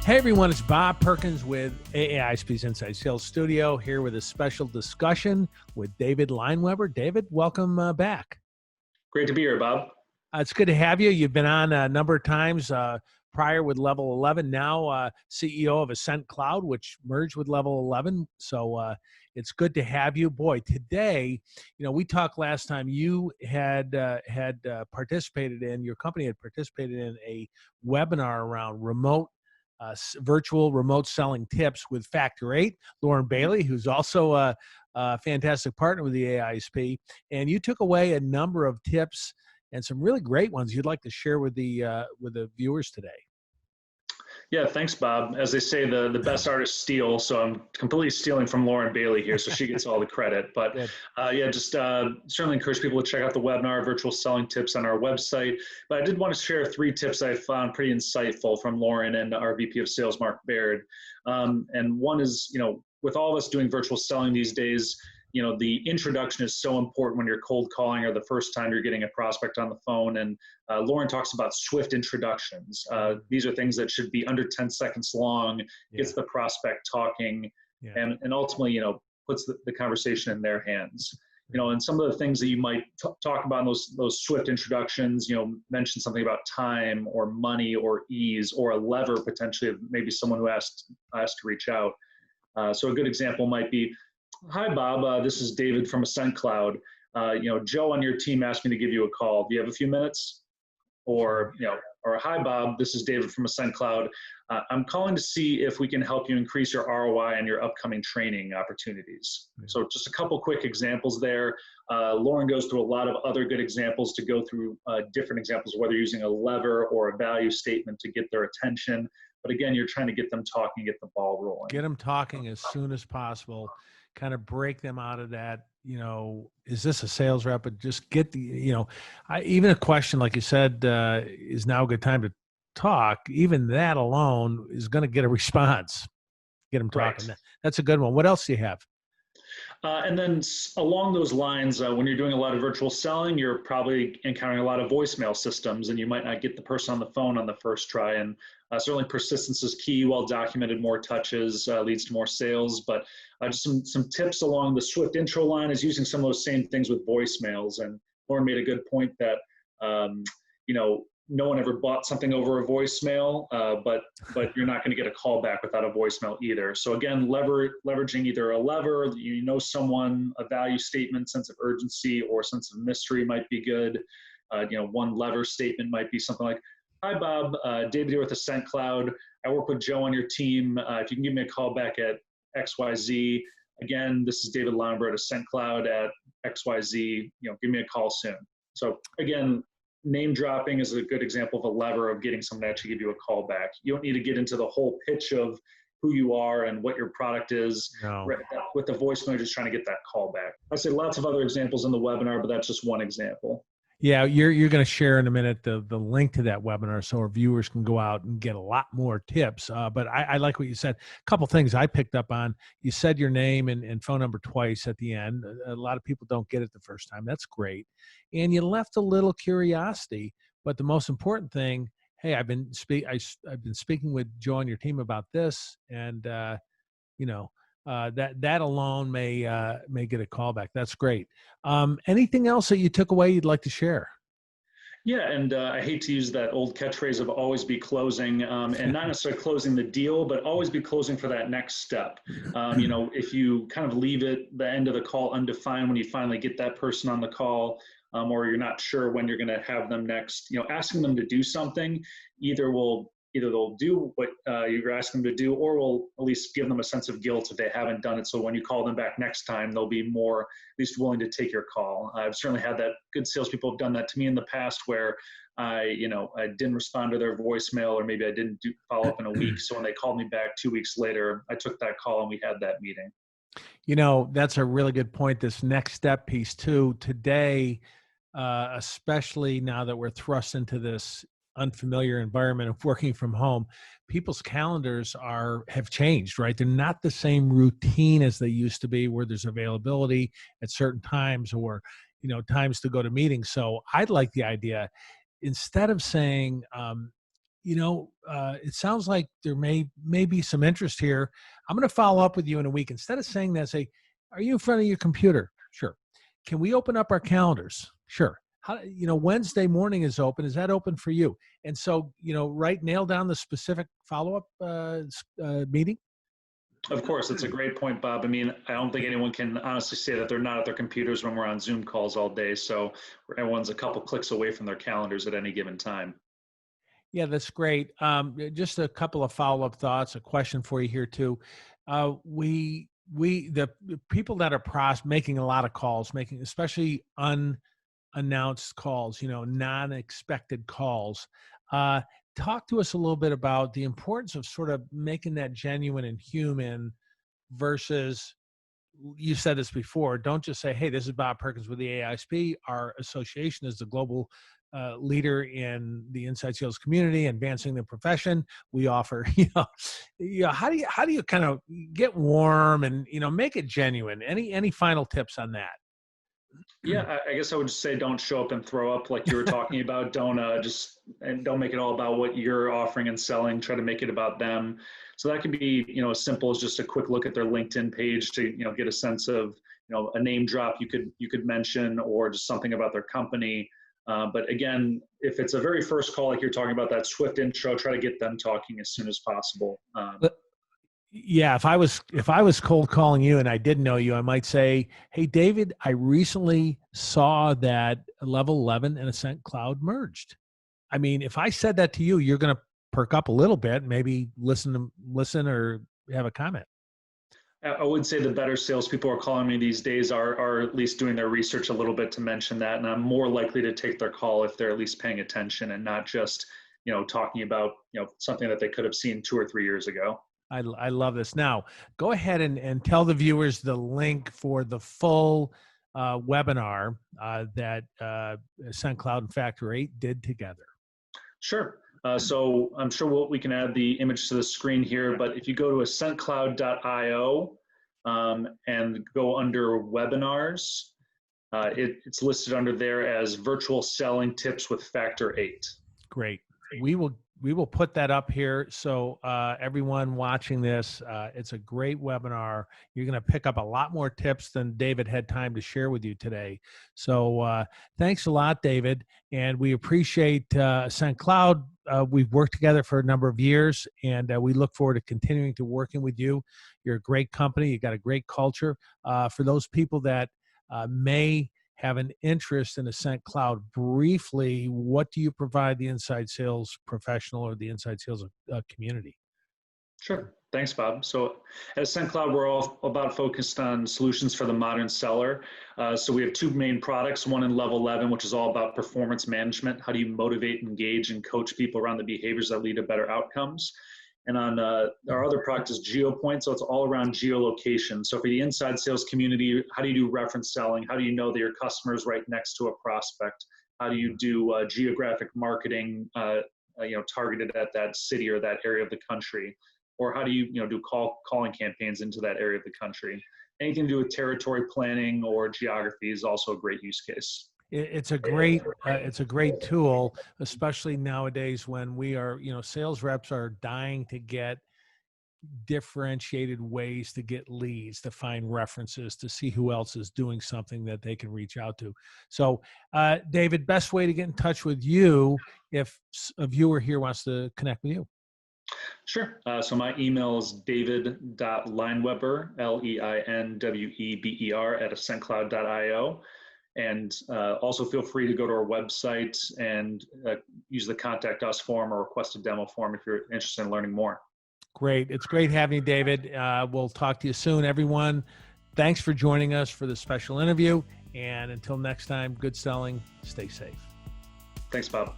Hey everyone, it's Bob Perkins with AAISP's Inside Sales Studio here with a special discussion with David Leinweber. David, welcome back. Great to be here, Bob. It's good to have you. You've been on a number of times prior with LevelEleven, now CEO of Ascent Cloud, which merged with LevelEleven. So it's good to have you. Boy, today, we talked last time you had participated in, your company had participated in a webinar around virtual remote selling tips with Factor 8, Lauren Bailey, who's also a fantastic partner with the AISP. And you took away a number of tips and some really great ones you'd like to share with the viewers today. Yeah, thanks, Bob. As they say, the best artists steal, so I'm completely stealing from Lauren Bailey here, so she gets all the credit. But certainly encourage people to check out the webinar, Virtual Selling Tips, on our website. But I did want to share 3 tips I found pretty insightful from Lauren and our VP of Sales, Mark Baird. And one is, with all of us doing virtual selling these days, the introduction is so important when you're cold calling or the first time you're getting a prospect on the phone. And Lauren talks about swift introductions. These are things that should be under 10 seconds long, gets the prospect talking, and ultimately, puts the conversation in their hands. And some of the things that you might talk about in those swift introductions, mention something about time or money or ease or a lever potentially of maybe someone who asked to reach out. So a good example might be, "Hi, Bob. This is David from Ascent Cloud. Joe on your team asked me to give you a call. Do you have a few minutes?" Or, "Hi, Bob. This is David from Ascent Cloud. I'm calling to see if we can help you increase your ROI and your upcoming training opportunities." So just a couple quick examples there. Lauren goes through a lot of other good examples to go through different examples, whether using a lever or a value statement to get their attention. But again, you're trying to get them talking, get the ball rolling. Get them talking as soon as possible. Kind of break them out of that, is this a sales rep? But just get the, even a question, like you said, is now a good time to talk. Even that alone is going to get a response. Get them talking. Right. That's a good one. What else do you have? And then along those lines, when you're doing a lot of virtual selling, you're probably encountering a lot of voicemail systems, and you might not get the person on the phone on the first try. And certainly persistence is key. Well documented, more touches leads to more sales. But just some tips along the swift intro line is using some of those same things with voicemails. And Lauren made a good point that no one ever bought something over a voicemail, but you're not going to get a call back without a voicemail either. So again, leveraging either a lever, someone, a value statement, sense of urgency, or sense of mystery might be good. One lever statement might be something like, "Hi, Bob, David here with Ascent Cloud. I work with Joe on your team. If you can give me a call back at XYZ. Again, this is David Leinweber at Ascent Cloud at XYZ. Give me a call soon." So again, name dropping is a good example of a lever of getting someone to actually give you a call back. You don't need to get into the whole pitch of who you are and what your product is. No. With the voicemail, you're just trying to get that call back. I say lots of other examples in the webinar, but that's just one example. Yeah, you're going to share in a minute the link to that webinar so our viewers can go out and get a lot more tips. But I like what you said. A couple things I picked up on. You said your name and phone number twice at the end. A lot of people don't get it the first time. That's great. And you left a little curiosity. But the most important thing, hey, I've been speaking with Joe on your team about this, and that alone may get a call back. That's great. Anything else that you took away you'd like to share? Yeah, and I hate to use that old catchphrase of always be closing, and not necessarily closing the deal, but always be closing for that next step. If you kind of leave the end of the call undefined when you finally get that person on the call, or you're not sure when you're going to have them next, asking them to do something, either they'll do what you're asking them to do, or will at least give them a sense of guilt if they haven't done it. So when you call them back next time, they'll be more at least willing to take your call. I've certainly had that. Good salespeople have done that to me in the past, where I didn't respond to their voicemail, or maybe I didn't follow up in a week. So when they called me back 2 weeks later, I took that call and we had that meeting. That's a really good point. This next step piece too. Today, especially now that we're thrust into this unfamiliar environment of working from home, people's calendars have changed, right? They're not the same routine as they used to be, where there's availability at certain times or, times to go to meetings. So I'd like the idea, instead of saying, it sounds like there may be some interest here. I'm going to follow up with you in a week. Instead of saying that, say, are you in front of your computer? Sure. Can we open up our calendars? Sure. How, Wednesday morning is open. Is that open for you? And so, nail down the specific follow-up meeting. Of course, it's a great point, Bob. I mean, I don't think anyone can honestly say that they're not at their computers when we're on Zoom calls all day. So everyone's a couple clicks away from their calendars at any given time. Yeah, that's great. Just a couple of follow-up thoughts, a question for you here too. The people that are making a lot of calls, making especially unannounced calls, non-expected calls. Talk to us a little bit about the importance of sort of making that genuine and human versus, you said this before, don't just say, hey, this is Bob Perkins with the AISP. Our association is the global leader in the inside sales community, advancing the profession. We offer, how do you kind of get warm and, make it genuine? Any final tips on that? Yeah, I guess I would just say don't show up and throw up like you were talking about. Don't make it all about what you're offering and selling. Try to make it about them. So that can be, as simple as just a quick look at their LinkedIn page to, get a sense of, a name drop you could mention, or just something about their company. But again, if it's a very first call, like you're talking about, that swift intro, try to get them talking as soon as possible. Yeah, if I was cold calling you and I didn't know you, I might say, "Hey, David, I recently saw that LevelEleven and Ascent Cloud merged." I mean, if I said that to you, you're going to perk up a little bit, maybe listen or have a comment. I would say the better salespeople are calling me these days are at least doing their research a little bit to mention that, and I'm more likely to take their call if they're at least paying attention and not just talking about something that they could have seen 2 or 3 years ago. I love this. Now, go ahead and tell the viewers the link for the full webinar that Ascent Cloud and Factor 8 did together. Sure. So I'm sure we can add the image to the screen here, but if you go to ascentcloud.io and go under webinars, it's listed under there as virtual selling tips with Factor 8. Great. We will put that up here. So everyone watching this, it's a great webinar. You're going to pick up a lot more tips than David had time to share with you today. So thanks a lot, David. And we appreciate Ascent Cloud. We've worked together for a number of years, and we look forward to continuing to working with you. You're a great company. You got a great culture. For those people that may have an interest in Ascent Cloud, briefly, what do you provide the inside sales professional or the inside sales community? Sure. Thanks, Bob. So at Ascent Cloud, we're all about focused on solutions for the modern seller. So we have 2 main products, one in LevelEleven, which is all about performance management. How do you motivate, engage, and coach people around the behaviors that lead to better outcomes? And on our other product is Geopointe, so it's all around geolocation. So for the inside sales community, how do you do reference selling? How do you know that your customer is right next to a prospect? How do you do geographic marketing, targeted at that city or that area of the country? Or how do you, do calling campaigns into that area of the country? Anything to do with territory planning or geography is also a great use case. It's a great tool, especially nowadays when we are, sales reps are dying to get differentiated ways to get leads, to find references, to see who else is doing something that they can reach out to. So, David, best way to get in touch with you if a viewer here wants to connect with you? Sure. So my email is david.leinweber, LEINWEBER @ascentcloud.io. And also feel free to go to our website and use the contact us form or request a demo form if you're interested in learning more. Great. It's great having you, David. We'll talk to you soon, everyone. Thanks for joining us for this special interview. And until next time, good selling. Stay safe. Thanks, Bob.